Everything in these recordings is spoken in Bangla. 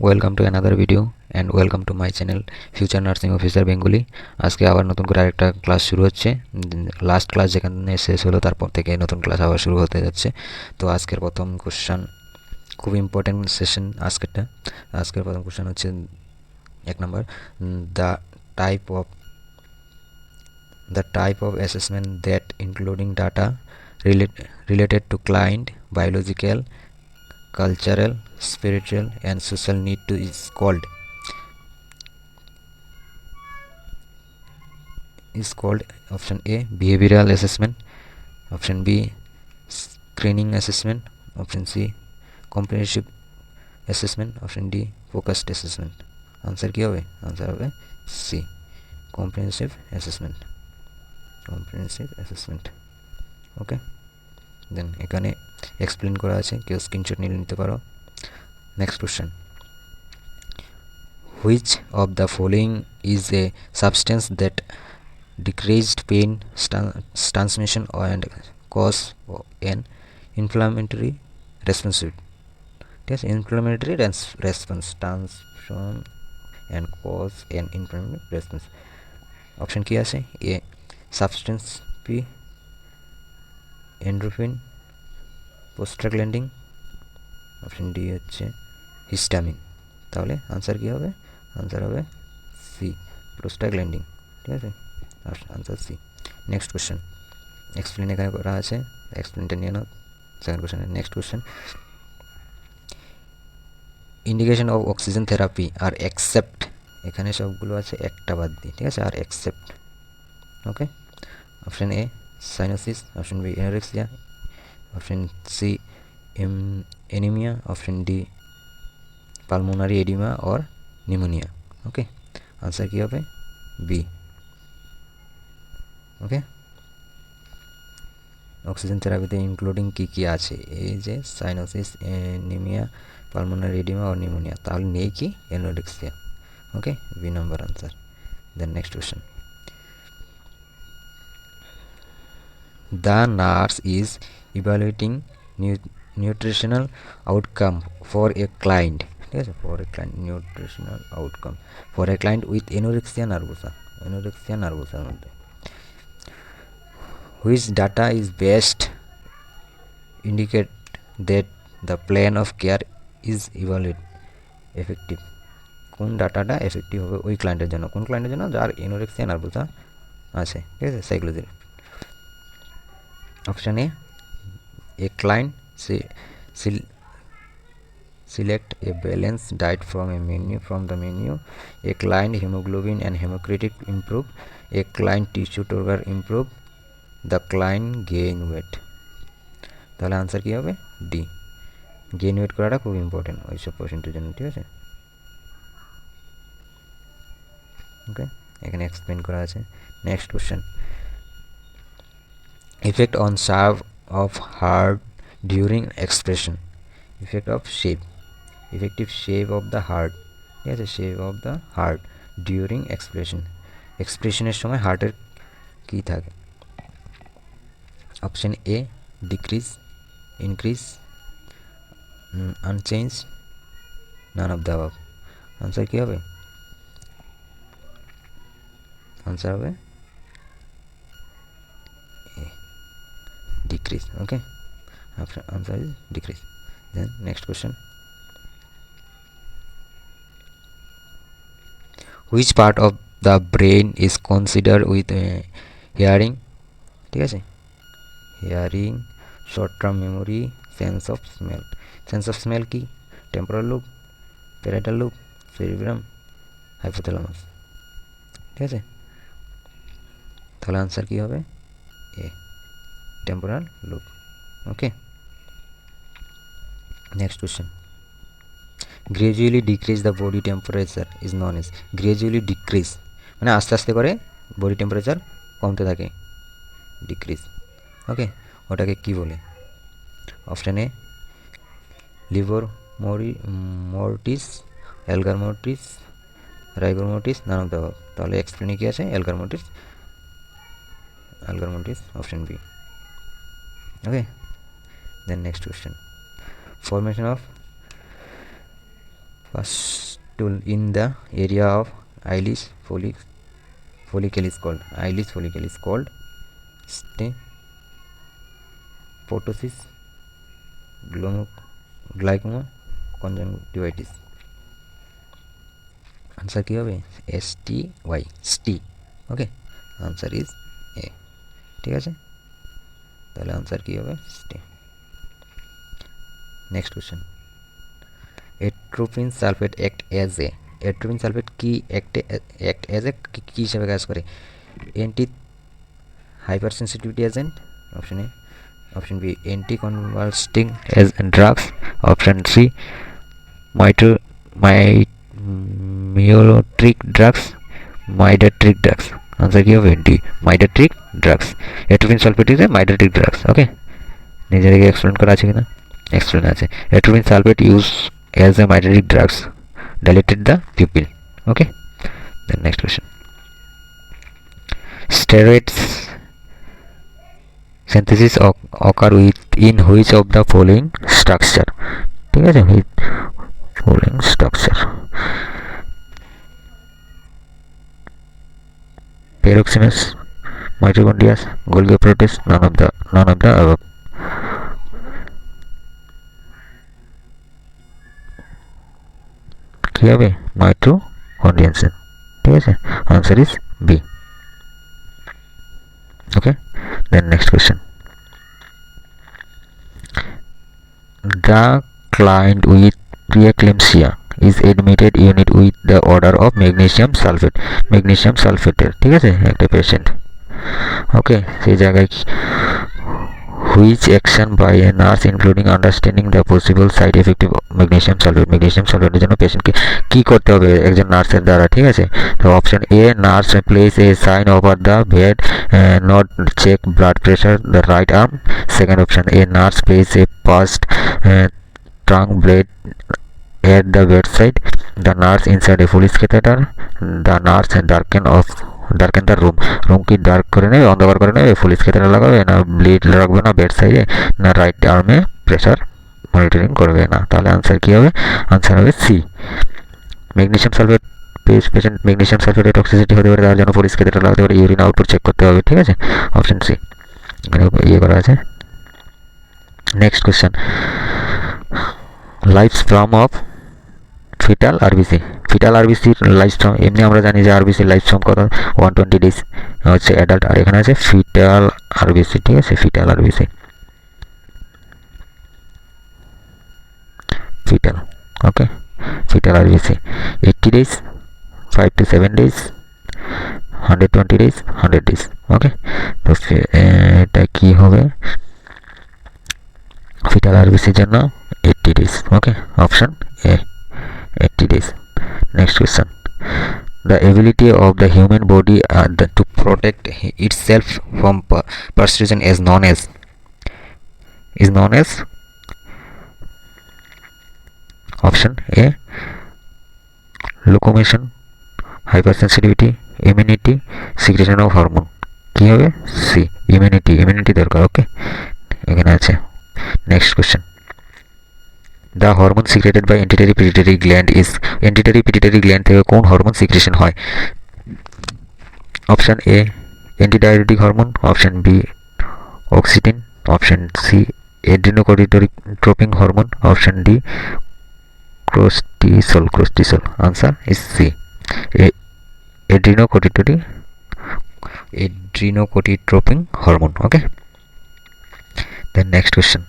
Welcome to another video and welcome to my channel future nursing officer Bengali. আজকে আবার নতুন করে আরেকটা ক্লাস শুরু হচ্ছে। লাস্ট ক্লাস যেখানে শেষ হলো তারপর থেকে নতুন ক্লাস আবার শুরু হতে যাচ্ছে। তো আজকের প্রথম কোশ্চেন, খুব ইম্পর্টেন্ট সেশন আজকেরটা। আজকের প্রথম কোশ্চেন হচ্ছে 1 নম্বর, the type of assessment that including data related to client biological, cultural, spiritual and social need to is called option A behavioral assessment, option B screening assessment, option C comprehensive assessment, option D focused assessment. Answer কি হবে? आंसर হবে C comprehensive assessment. ওকে, দেন এখানে এক্সপ্লেন করা আছে, কেউ স্ক্রিনশট নিয়ে নিতে পারো। Next question, which of the following is a substance that decreased pain transmission and cause an inflammatory response? ঠিক আছে, inflammatory response transmission and cause an inflammatory response. Option কি আছে? A substance, B endorphin prostaglandin, option D হচ্ছে হিস্টামিন। তাহলে আনসার কী হবে? আনসার হবে সি প্রোস্টাগ্ল্যান্ডিন। ঠিক আছে, answer C. Next question, explain এখানে করা আছে, এক্সপ্লেনটা নিয়ে নাও। Second question, next question, indication of oxygen therapy are except, এখানে সবগুলো আছে একটা বাদ দিই। ঠিক আছে, are except. Okay, option A cyanosis, option B anorexia, option C anaemia, option D pulmonary oedema or pneumonia. Okay, answer কী হবে? বি। ওকে, অক্সিজেন থেরাপিতে ইনক্লুডিং কী কী আছে? এই যে cyanosis, anaemia, pulmonary oedema or pneumonia, তাহলে নেই কি? এনোরেক্সিয়া। ওকে, বি নম্বর answer. Then next question, the nurse is evaluating nutritional outcome for a client. ঠিক আছে, for a client nutritional outcome for a client with anorexia nervosa মধ্যে which data is best indicate that the plan of care is evaluate effective? কোন ডাটাটা এফেক্টিভ হবে ওই ক্লায়েন্টের জন্য? কোন ক্লায়েন্টের জন্য? যার এনোরেক্সিয়া নার্ভোসা আছে। ঠিক আছে, সাইকোলজির। Option A client select a balanced diet from the menu, a client hemoglobin and hemocritic improve, a client tissue turgor improve, the client gain weight. তাহলে আনসার কী হবে? ডি, গেইন ওয়েট করাটা খুব ইম্পর্টেন্ট ওই সব পেশেন্টের জন্য। ঠিক আছে, ওকে, এখানে এক্সপ্লেন করা আছে। Next question, effect on shape of heart during expression, effect of shape, effective shape of the heart. ঠিক আছে, shape of the heart during expression, এক্সপ্রেশনের সময় হার্টের কী থাকে? Option A decrease, increase, unchange, none of the above. Answer কী হবে? আনসার হবে decrease. Okay, answer is decrease. Then next question, which part of the brain is considered with hearing? ঠিক আছে, hearing, short term memory, sense of smell. Sense of smell কি? Temporal lobe, parietal lobe, cerebrum, hypothalamus. ঠিক আছে, তাহলে আনসার কী হবে? A temporal lobe. Okay, next question, gradually decrease the body temperature is known as, gradually decrease মানে আস্তে আস্তে করে বডি টেম্পারেচার কমতে থাকে, ডিক্রিজ। ওকে, ওটাকে কি বলে? Option A livor mortis, algor mortis, rigor mortis, none of the above. তাহলে এক্সপ্লেনে কি আছে? Algor mortis, option B. Okay, then next question, formation of pustule in the area of eyelish follicle is called ptosis, glaucoma, conjunctivitis. Answer কি হবে STY ST okay answer is A ঠিক আছে তাহলে आंसर কি হবে ST next question atropine sulphate act as a atropine sulphate की एक्ट एज ए की हिसाবে কাজ করে anti hypersensitivity agent option A option B anti convulsing as drugs option C miotic drugs mydriatic drugs answer কি হবে D mydriatic drugs atropine sulphate is a mydriatic drugs okay নিজেদেরকে এক্সপ্লেন করা আছে কিনা এক্সপ্লেন আছে atropine sulphate use as a mitotic drugs dilated the pupil okay then next question steroids synthesis occur in which of the following structure ঠিক আছে with following structure peroxisome mitochondria Golgi proteins none of the above কি হবে মাইটোকন্ড্রিয়া ঠিক আছে answer is B okay then next question the client with preeclampsia is admitted unit with the order of magnesium sulfate ঠিক আছে একটা পেশেন্ট ওকে সেই জায়গায় which action by a nurse including understanding the possible side effect of magnesium sulfate এর জন্য পেশেন্টকে কি করতে হবে একজন নার্সের দ্বারা ঠিক আছে তো option A nurse place a sign over the bed not check blood pressure the right arm second option A nurse place a past trunk blade at the bedside the nurse inside a police catheter the nurse darken the room কি ডার্ক করে নেবে অন্ধকার করে নেবে পুলিশ ক্যাথেটার লাগাবে না ব্লেড রাখবে না বেড সাইডে না রাইট আর্মে প্রেসার মনিটরিং করবে না তাহলে आंसर কি হবে आंसर হবে C magnesium sulphate patient magnesium সালফেটের টক্সিসিটি হতে পারে তার জন্য পুলিশ ক্যাথেটার লাগাতে পারে ইউরিন আউটপুট চেক করতে হবে ঠিক আছে অপশন সি এখানে ইয়ে করা আছে next question life span of fetal RBC life span এমনি আমরা জানি যে আরবিসি লাইফ স্প্যান কত 120 ডেজ হচ্ছে অ্যাডাল্ট আর এখানে আছে ফিটাল আরবিসি ঠিক আছে fetal RBC fetal okay fetal RBC 80 days 5 to 7 days 120 days 100 days okay তো এটা কি হবে ফিটাল আরবিসির জন্য 80 days okay option A 80 days next question the ability of the human body to protect itself from perforation is known as option A locomotion hypersensitivity immunity secretion of hormone কি হবে সি ইমিউনিটি দরকার ওকে এখানে আছে next question the hormone secreted by entity pituitary gland থেকে কোন হরমোন সিক্রেশন হয় option A antidiabetic hormone option B oxytocin option C adrenocorticotropic hormone option D cortisol answer is C adrenocorticotropic hormone okay then next question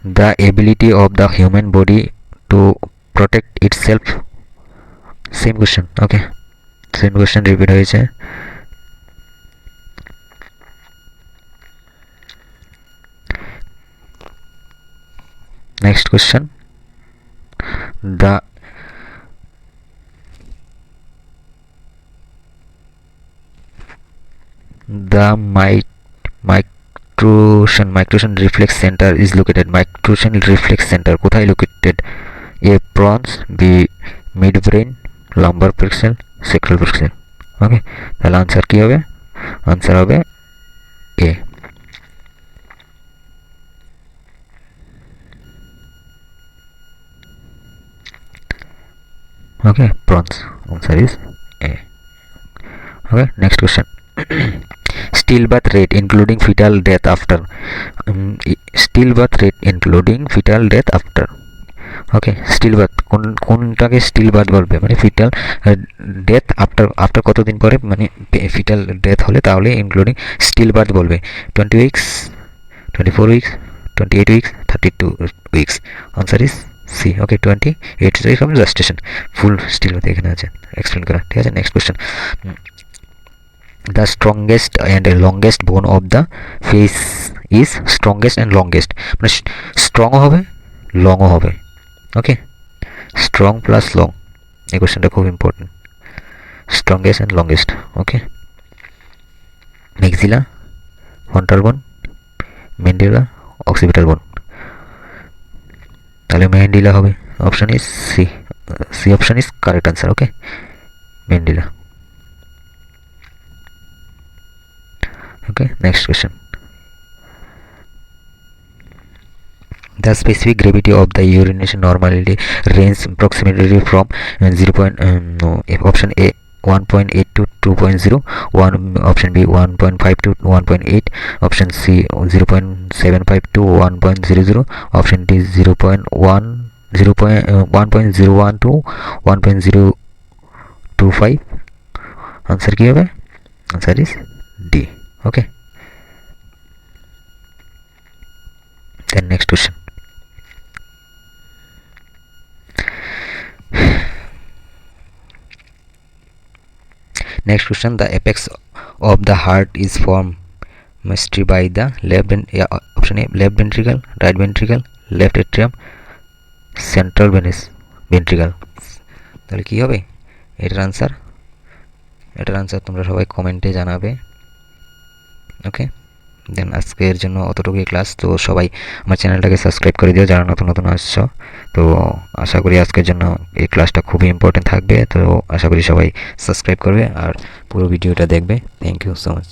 the ability of the human body to protect itself same question okay same question repeat হয়েছে next question the microtion reflex center is located microtion reflex center কোথায় located a pons b midbrain lumbar plexus sacral plexus ওকে তাহলে आंसर কি হবে आंसर হবে a Okay, prawns. Answer is A. Okay, next question. Stillbirth rate including fetal death after. Stillbirth rate including fetal death after. ওকে, স্টিলবার্থ কোনটাকে স্টিলবার্থ বলবে, মানে ফিটাল ডেথ আফটার কতদিন পরে, মানে ফিটাল ডেথ হলে তাহলে ইনক্লুডিং স্টিলবার্থ বলবে। 20 weeks, 24 weeks, 28 weeks, 32 weeks. Answer is C. Okay, 28 weeks হবে জাস্টেশন, ফুল স্টিলবার্থ এখানে আছে এক্সপ্লেন করা। ঠিক আছে, next question. The strongest and longest বোন of the face is strongest and longest, মানে স্ট্রংও হবে লংও হবে। ওকে, স্ট্রং প্লাস লং, এই কোয়েশ্চেনটা খুব important. Strongest and longest. Okay, maxilla, frontal bone, mandible, occipital bone. তাহলে ম্যান্ডিলা হবে। Option is C. C option is correct answer. Okay, mandible. Okay, next question. The specific gravity of the urination normally ranges approximately from 0. Option A 1.8 to 2.0, option B 1.5 to 1.8, option C 0.75 to 1.00, option D 1.01 to 1.025. Answer কি হবে? Answer is D. Okay, then next question. Next question. The apex of the heart is formed mostly by the option A left ventricle, right ventricle, left atrium, central ventricle. তাহলে কি হবে এটার আনসার? এটার আনসার তোমরা সবাই কমেন্টে জানাবে। ওকে, দেন আজকের জন্য অতটুকুই ক্লাস। তো সবাই আমার চ্যানেলটাকে সাবস্ক্রাইব করে দিও যারা নতুন নতুন আসছো। তো আশা করি আজকের জন্য এই ক্লাসটা খুবই ইম্পর্টেন্ট থাকবে। তো আশা করি সবাই সাবস্ক্রাইব করবে আর পুরো ভিডিওটা দেখবে। Thank you so much.